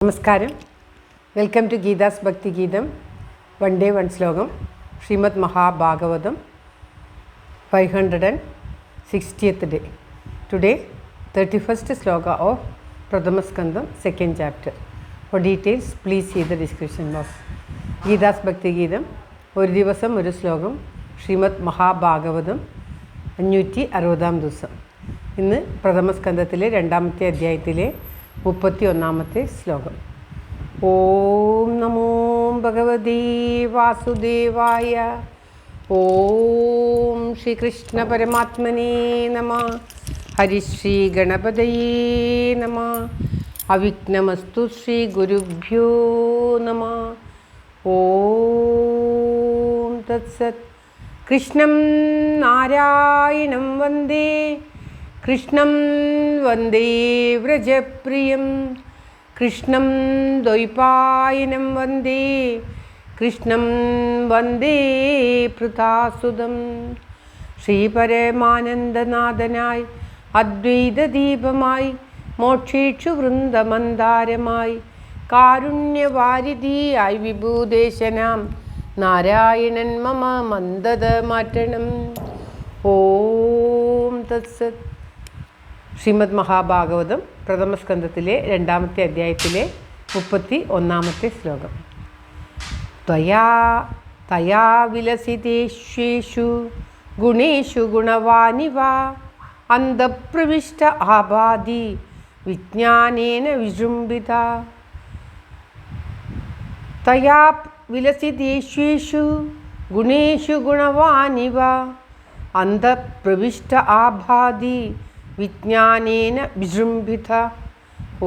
നമസ്കാരം. Welcome to Geetha's ഭക്തി ഗീതം. വൺ ഡേ വൺ ശ്ലോകം. Shrimad Mahabhagavatam 560th day. Today 31st Shloka of പ്രഥമസ്കന്ധം 2nd chapter. For details please see the description box. Geetha's ഭക്തി ഗീതം ഒരു ദിവസം ഒരു ശ്ലോകം. ശ്രീമദ് മഹാഭാഗവതം 560 ദിവസം. ഇന്ന് പ്രഥമസ്കന്ധത്തിലെ 2ാമത്തെ അധ്യായത്തിലെ 31ാമത്തെ ശ്ലോകം. ഓം നമോ ഭഗവതേ വാസുദേവായ. ഓം ശ്രീകൃഷ്ണ പരമാത്മനേ നമഃ. ഹരിശ്രീ ഗണപതയേ നമഃ. അവിഘ്നമസ്തു ശ്രീ ഗുരുഭ്യോ നമഃ. ഓം തത്സത്. കൃഷ്ണം നാരായണം വന്ദേ കൃഷ്ണം വന്ദേ വ്രജപ്രിയം കൃഷ്ണം ദ്വൈപായനം വന്ദേ കൃഷ്ണം വന്ദേ പൃഥാസുതം. ശ്രീപരമാനന്ദനാഥനായി അദ്വൈതദീപമായി മോക്ഷേക്ഷു വൃന്ദമന്ദാരമായി കാരുണ്യവാരിധിയായി വിഭൂദേശനാം നാരായണൻ മമ മന്ദത മാറ്റണം. ഓം തത്സത്. ശ്രീമദ് മഹാഭാഗവതം പ്രഥമസ്കന്ധത്തിലെ 2ാമത്തെ അധ്യായത്തിലെ 31ാമത്തെ ശ്ലോകം. തയാ വിലസിതേഷു ഗുണേഷു ഗുണവാനിവ അന്തഃപ്രവിഷ്ട ആഭാതി വിജ്ഞാനേന വിജൃംഭിത. തയാ വിലസിതേഷു ഗുണേഷു ഗുണവാനിവ അന്തഃപ്രവിഷ്ട ആഭാതി വിജ്ഞാനേന വിജൃംഭിത.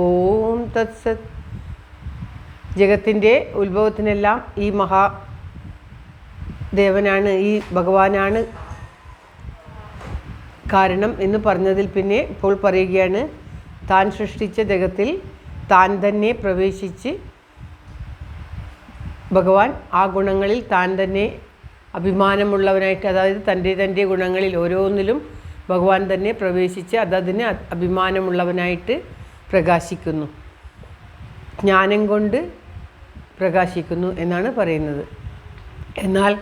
ഓം തത്സത്. ജഗത്തിൻ്റെ ഉത്ഭവത്തിനെല്ലാം ഈ മഹാദേവനാണ്, ഈ ഭഗവാനാണ് കാരണം എന്ന് പറഞ്ഞതിൽ പിന്നെ ഇപ്പോൾ പറയുകയാണ്, താൻ സൃഷ്ടിച്ച ജഗത്തിൽ താൻ തന്നെ പ്രവേശിച്ച് ഭഗവാൻ ആ ഗുണങ്ങളിൽ താൻ തന്നെ അഭിമാനമുള്ളവനായിട്ട്, അതായത് തൻ്റെ ഗുണങ്ങളിൽ ഓരോന്നിലും ഭഗവാൻ തന്നെ പ്രവേശിച്ച് അതതിന് അഭിമാനമുള്ളവനായിട്ട് പ്രകാശിക്കുന്നു, ജ്ഞാനം കൊണ്ട് പ്രകാശിക്കുന്നു എന്നാണ് പറയുന്നത്. എന്നാൽ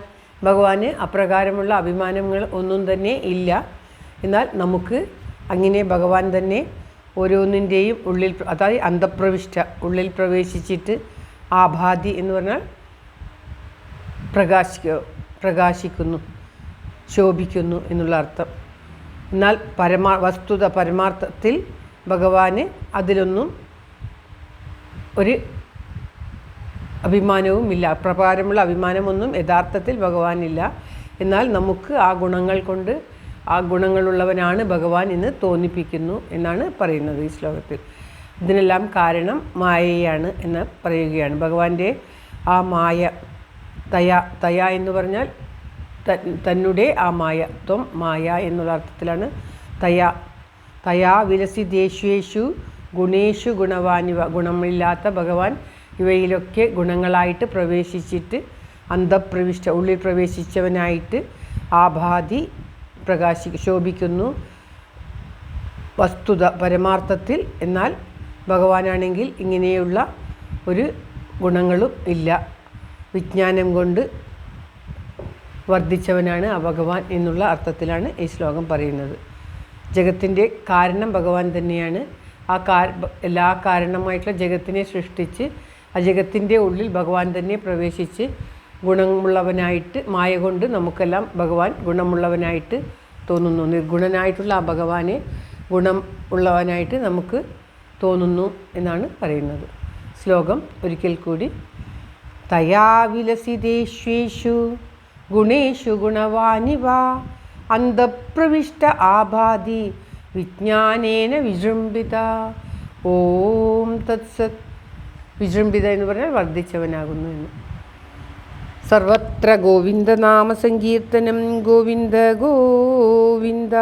ഭഗവാന് അപ്രകാരമുള്ള അഭിമാനങ്ങൾ ഒന്നും തന്നെ ഇല്ല. എന്നാൽ നമുക്ക് അങ്ങനെ ഭഗവാൻ തന്നെ ഓരോന്നിൻ്റെയും ഉള്ളിൽ, അതായത് അന്തഃപ്രവിഷ്ട, ഉള്ളിൽ പ്രവേശിച്ചിട്ട് ആഭാതി എന്ന് പറഞ്ഞാൽ പ്രകാശിക്കുന്നു, ശോഭിക്കുന്നു എന്നുള്ള അർത്ഥം. എന്നാൽ പരമാർത്ഥത്തിൽ ഭഗവാന് അതിലൊന്നും ഒരു അഭിമാനവുമില്ല. അപ്രകാരമുള്ള അഭിമാനമൊന്നും യഥാർത്ഥത്തിൽ ഭഗവാനില്ല. എന്നാൽ നമുക്ക് ആ ഗുണങ്ങൾ കൊണ്ട്, ആ ഗുണങ്ങളുള്ളവനാണ് ഭഗവാൻ എന്ന് തോന്നിപ്പിക്കുന്നു എന്നാണ് പറയുന്നത് ഈ ശ്ലോകത്തിൽ. ഇതിനെല്ലാം കാരണം മായയാണ് എന്ന് പറയുകയാണ്. ഭഗവാന്റെ ആ മായ, തയ എന്ന് പറഞ്ഞാൽ തന്നെ ആ മായ, ത്വം മായ എന്നുള്ള അർത്ഥത്തിലാണ് തയാ വിലസിതേഷു ഗുണേഷു ഗുണവാനിവ. ഗുണമില്ലാത്ത ഭഗവാൻ ഇവയിലൊക്കെ ഗുണങ്ങളായിട്ട് പ്രവേശിച്ചിട്ട് അന്തഃപ്രവിഷ്ട, ഉള്ളിൽ പ്രവേശിച്ചവനായിട്ട് ആഭാതി ശോഭിക്കുന്നു. വസ്തുത പരമാർത്ഥത്തിൽ എന്നാൽ ഭഗവാനാണെങ്കിൽ ഇങ്ങനെയുള്ള ഒരു ഗുണങ്ങളും ഇല്ല. വിജ്ഞാനം കൊണ്ട് വർദ്ധിച്ചവനാണ് ആ ഭഗവാൻ എന്നുള്ള അർത്ഥത്തിലാണ് ഈ ശ്ലോകം പറയുന്നത്. ജഗത്തിൻ്റെ കാരണം ഭഗവാൻ തന്നെയാണ്. ആ എല്ലാ കാരണമായിട്ടുള്ള ജഗത്തിനെ സൃഷ്ടിച്ച് ആ ജഗത്തിൻ്റെ ഉള്ളിൽ ഭഗവാൻ തന്നെ പ്രവേശിച്ച് ഗുണമുള്ളവനായിട്ട്, മായ കൊണ്ട് നമുക്കെല്ലാം ഭഗവാൻ ഗുണമുള്ളവനായിട്ട് തോന്നുന്നു. നിർഗുണനായിട്ടുള്ള ആ ഭഗവാനെ ഗുണം ഉള്ളവനായിട്ട് നമുക്ക് തോന്നുന്നു എന്നാണ് പറയുന്നത്. ശ്ലോകം ഒരിക്കൽ കൂടി. തയാ വിലസിതേഷു ഗുണേഷു ഗുണവാനിവ അന്തഃപ്രവിഷ്ട ആഭാതി വിജ്ഞാനേന വിജൃംഭിത. ഓം തത്സത്. വിജൃംഭിത എന്ന് പറഞ്ഞാൽ വർദ്ധിച്ചവനാകുന്നു എന്ന്. സർവത്ര ഗോവിന്ദനാമ സങ്കീർത്തനം. ഗോവിന്ദ ഗോവിന്ദ.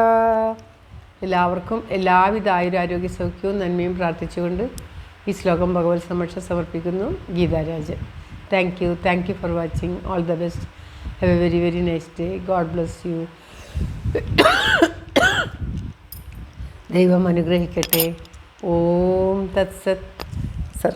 എല്ലാവർക്കും എല്ലാവിധ ആയുരാരോഗ്യ സൗഖ്യവും നന്മയും പ്രാർത്ഥിച്ചുകൊണ്ട് ഈ ശ്ലോകം ഭഗവത് സമക്ഷം സമർപ്പിക്കുന്നു. Geetha Rajan. Thank you for watching. All the best. Have a very, very nice day. God bless you. ദൈവം അനുഗ്രഹിക്കട്ടെ. ഓം തത്സത്. സർ.